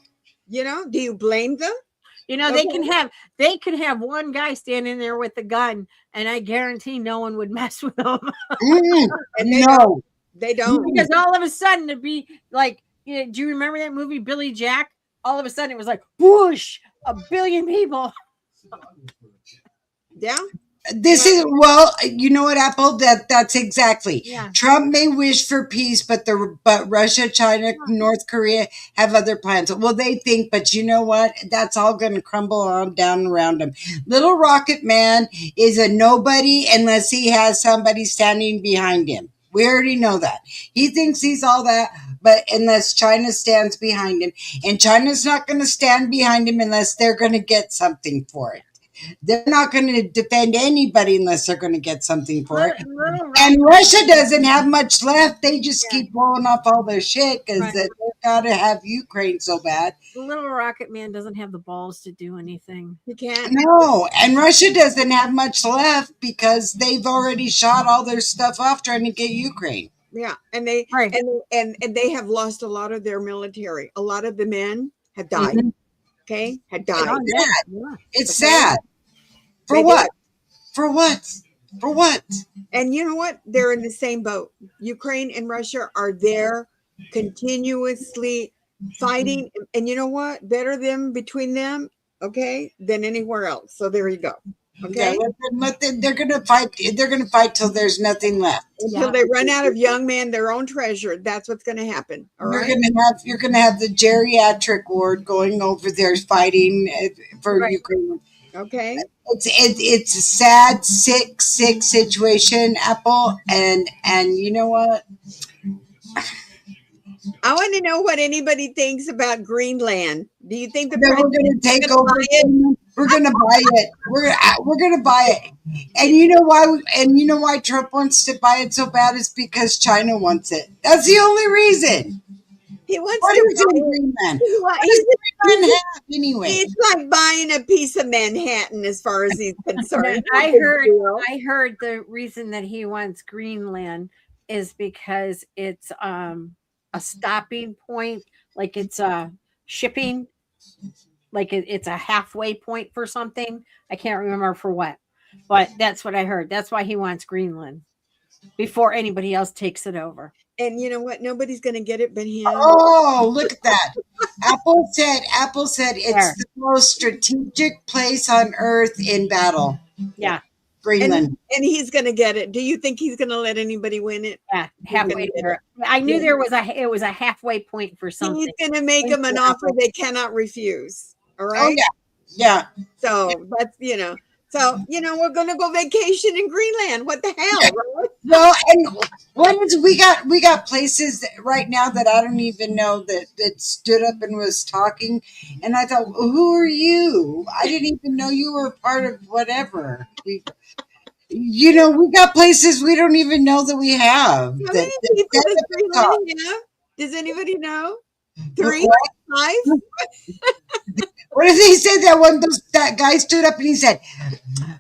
You know, do you blame them? You know, they can have one guy standing there with a gun, and I guarantee no one would mess with them. No. They don't. Because all of a sudden it'd be like, do you remember that movie Billy Jack? All of a sudden it was like whoosh, 1 billion people. Yeah. This is, well, you know what, Apple? That's exactly. Yeah. Trump may wish for peace, but Russia, China, North Korea have other plans. Well, they think, but you know what? That's all going to crumble on down around them. Little Rocket Man is a nobody unless he has somebody standing behind him. We already know that. He thinks he's all that, but unless China stands behind him, and China's not going to stand behind him unless they're going to get something for it. They're not going to defend anybody unless they're going to get something for it. And Russia doesn't have much left. They just keep blowing up all their shit because they've got to have Ukraine so bad. The little Rocket Man doesn't have the balls to do anything. He can't. No, and Russia doesn't have much left because they've already shot all their stuff off trying to get Ukraine. Yeah, and they and they have lost a lot of their military. A lot of the men have died. Okay, had died. It's sad. For what? For what? For what? And you know what? They're in the same boat. Ukraine and Russia are there continuously fighting, and you know what? Better them between them, okay, than anywhere else. So there you go. Okay. Yeah, they're gonna fight. They're gonna fight till there's nothing left. Until they run out of young men, their own treasure. That's what's going to happen. All right. You're gonna have the geriatric ward going over there fighting for Ukraine. Okay. It's a sad, sick situation, Apple, and you know what? I want to know what anybody thinks about Greenland. Do you think We're going to take over it? We're going to buy it. We're going to buy it. And you know why? And you know why Trump wants to buy it so bad? Is because China wants it. That's the only reason. He wants what to is in Greenland? What does Greenland have anyway? It's like buying a piece of Manhattan, as far as he's concerned. I heard the reason that he wants Greenland is because it's a stopping point, like it's a shipping, like it's a halfway point for something. I can't remember for what, but that's what I heard. That's why he wants Greenland before anybody else takes it over. And you know what? Nobody's going to get it but him. Oh, look at that. Apple said it's the most strategic place on earth in battle. Yeah. Greenland. And he's going to get it. Do you think he's going to let anybody win it? Yeah, halfway there. I knew it was a halfway point for something. He's going to make them an offer they cannot refuse. All right? Oh, yeah. Yeah. So that's, so, we're going to go vacation in Greenland. What the hell, right? Well, and what is we got places right now that I don't even know that stood up and was talking, and I thought, who are you? I didn't even know you were part of whatever. We got places we don't even know that we have. How many people does Greenland have? Does anybody know? 3, 5? What did he say? That guy stood up and he said,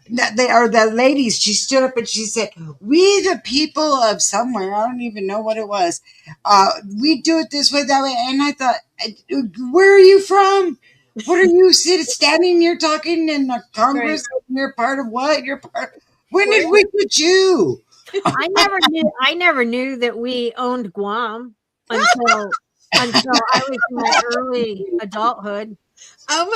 the ladies, she stood up and she said, we the people of somewhere, I don't even know what it was, we do it this way, that way. And I thought, where are you from? What are you standing here talking in the Congress? Right. You're part of what? When did we get you? I never knew that we owned Guam until I was in my early adulthood. Oh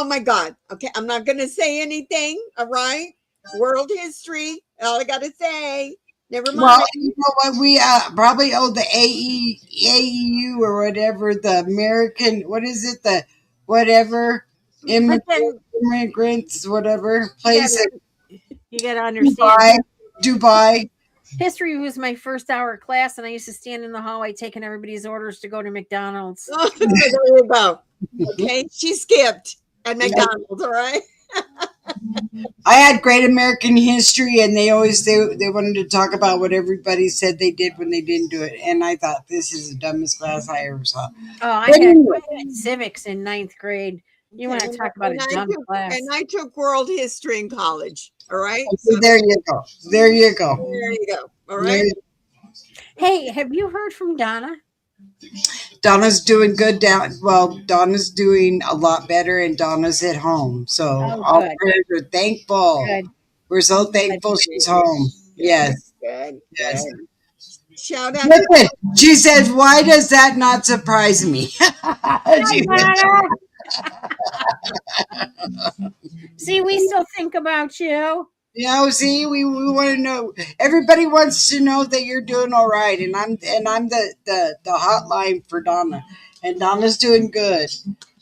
my God. Okay, I'm not going to say anything. All right. World history. All I got to say. Never mind. Well, you know what? We probably owe the AEU or whatever, the American, what is it? The whatever, immigrants, whatever place. You got to understand. Dubai. History was my first hour class, and I used to stand in the hallway taking everybody's orders to go to McDonald's. Oh, there you go. Okay, she skipped at McDonald's, all right? I had great American history, and they wanted to talk about what everybody said they did when they didn't do it, and I thought, this is the dumbest class I ever saw. Oh, I had civics in 9th grade. You want to talk about a dumb class. And I took world history in college, all right? So there you go. There you go, all right? Hey, have you heard from Donna? Donna's doing good Donna's doing a lot better, and Donna's at home. So all prayers are thankful. Good. We're so thankful she's home. Yes. Good. Yes. Shout out. Listen, she says, why does that not surprise me? See, we still think about you. See, we want to know. Everybody wants to know that you're doing all right, and I'm the hotline for Donna, and Donna's doing good.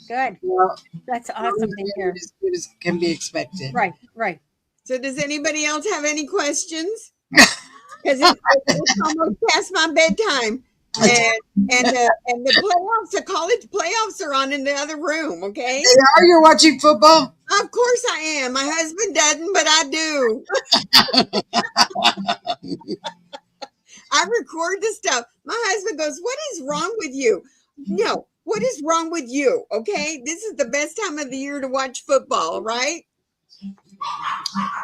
Good. Well, that's awesome to hear. As good as can be expected. Right. So, does anybody else have any questions? Because it's almost past my bedtime. And the college playoffs are on in the other room, okay? They are? You're watching football? Of course I am. My husband doesn't, but I do. I record the stuff. My husband goes, what is wrong with you? No, what is wrong with you? Okay? This is the best time of the year to watch football, right?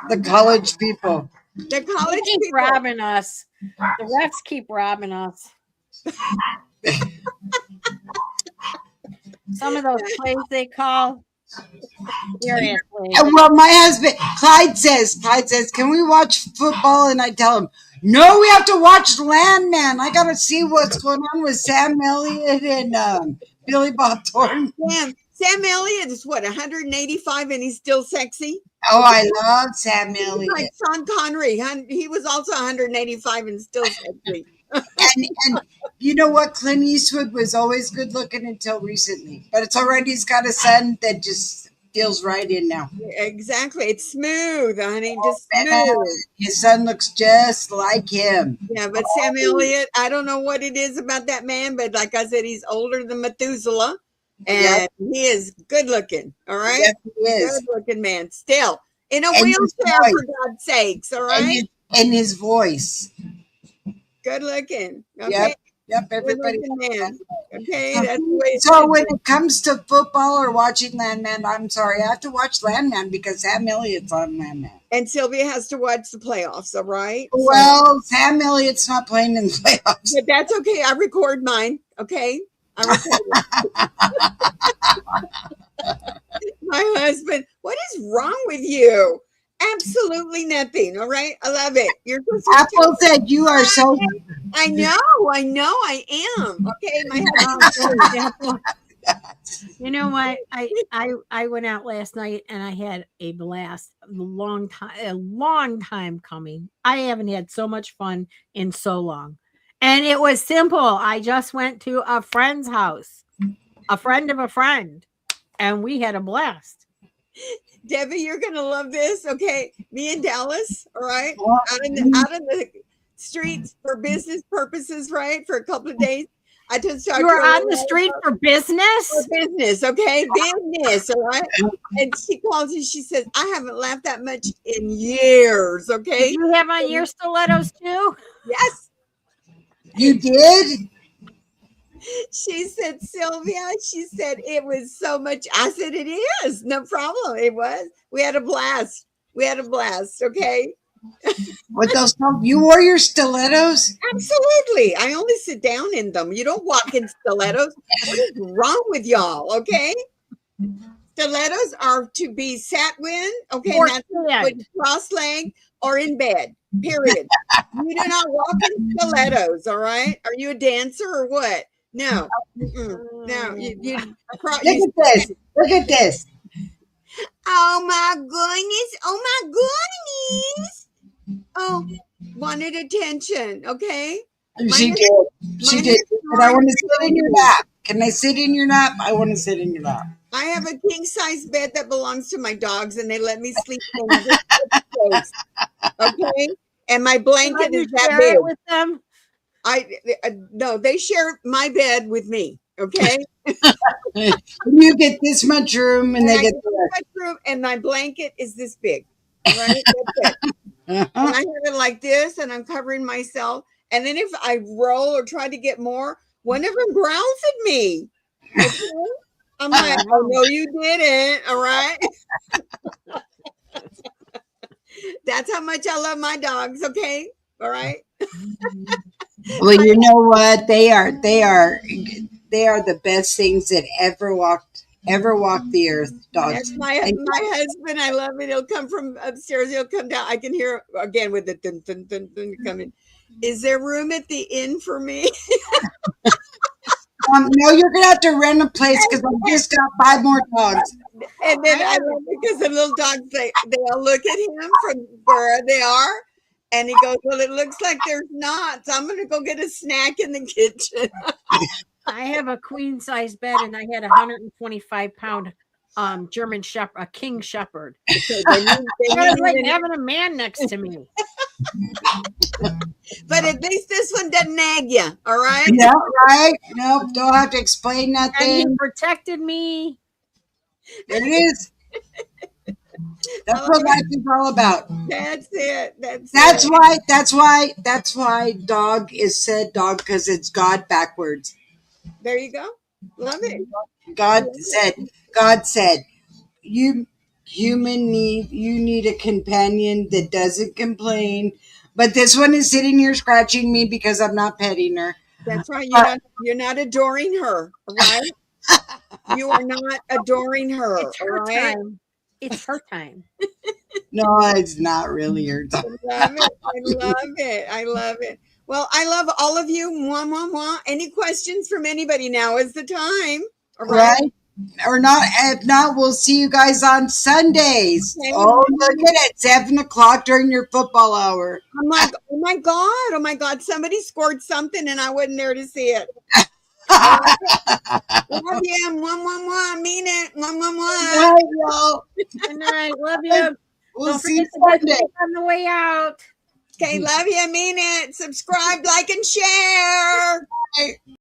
The college people. The college keep people. Robbing us. The refs keep robbing us. Some of those plays they call. Seriously. Well, my husband, Clyde says, can we watch football? And I tell him, no, we have to watch Landman. I got to see what's going on with Sam Elliott and Billy Bob Thornton. Sam Elliott is what, 185 and he's still sexy? Oh, I love Sam Like Elliott. Sean Connery. He was also 185 and still sexy. And you know what? Clint Eastwood was always good looking until recently. But it's all right. He's got a son that just feels right in now. Exactly. It's smooth, honey. Just Man, smooth. his son looks just like him. Yeah, but Sam Elliott, I don't know what it is about that man, but like I said, he's older than Methuselah. And he is good looking. All right. Yes, he is. Good looking man. Still in a And his wheelchair, voice. for God's sakes. All right. And his voice. Good looking. Okay. Yep. Good Everybody. looking man. Okay. That's the way it's So when it comes to football or watching Landman, I'm sorry, I have to watch Landman because Sam Elliott's on Landman. And Sylvia has to watch the playoffs. All right. Well, Sam Elliott's not playing in the playoffs. But that's okay. I record mine. Okay. I record my husband. What is wrong with you? Absolutely nothing. All right. I love it. You're supposed to Apple said you are so. I know. I am. Okay. My husband. You know what? I went out last night and I had a blast. A long time coming. I haven't had so much fun in so long. And it was simple. I just went to a friend's house, a friend of a friend, and we had a blast. Debbie, you're gonna love this. Okay. Me and Dallas, all right, out in the streets for business purposes, right? For a couple of days. I just You were on the street for business? For business, okay? Business, all right? And she calls and she says, I haven't laughed that much in years, okay? Did you have on your stilettos too? Yes. You did? She said, Sylvia, she said, it was so much. I said, it is. No problem. It was. We had a blast. Okay? With those, you wore your stilettos? Absolutely. I only sit down in them. You don't walk in stilettos. What is wrong with y'all? Okay. Stilettos are to be sat with. Okay. Or That's with cross-legged or in bed. Period. You do not walk in stilettos. All right. Are you a dancer or what? No. No. Look at this. Oh my goodness. Oh, wanted attention. Okay. She did. But I want to sit in your lap. Can I sit in your lap? I want to sit in your lap. I have a king size bed that belongs to my dogs, and they let me sleep in this place. Okay, and my blanket is that big. With them? No, they share my bed with me. Okay, you get this much room, and they get the rest. Room, and my blanket is this big. Right, that's it. And I have it like this, and I'm covering myself. And then if I roll or try to get more, one of them growls at me. Okay? I'm like, oh, no, you didn't. All right. That's how much I love my dogs. Okay. All right. Well, you know what? They are the best things that ever walked the earth. Dogs. That's my husband. I love it. He'll come from upstairs. He'll come down. I can hear again with the dun, dun, dun, dun, coming. Is there room at the inn for me? No, you're gonna have to rent a place because I just got 5 more dogs. And then I love it because the little dogs they all look at him from where they are, and he goes, "Well, it looks like there's not, so I'm gonna go get a snack in the kitchen." I have a queen size bed, and I had a 125-pound German Shepherd, a King Shepherd. They was like having a man next to me. But at least this one doesn't nag you, all right? Yeah, right. Nope, don't have to explain nothing. And he protected me. There it is. That's what life is all about. That's it. That's why dog is said dog, because it's God backwards. There you go. Love it. God said, you need a companion that doesn't complain. But this one is sitting here scratching me because I'm not petting her. That's right. You're not adoring her, right? You are not adoring her. It's her time. It's her time. No, it's not really her time. I love it. Well, I love all of you. Mwah, mwah, mwah. Any questions from anybody? Now is the time. All right. Right? Or not. If not, we'll see you guys on Sundays. Okay. Oh, look at it. 7 o'clock during your football hour. Oh my God. Somebody scored something and I wasn't there to see it. Love you. Mwah. Mean it. Mwah. Bye, y'all. Good night. Love you. We'll Don't see you forget to Sunday. get on the way out. Okay, love you. Mean it. Subscribe, like, and share. Bye.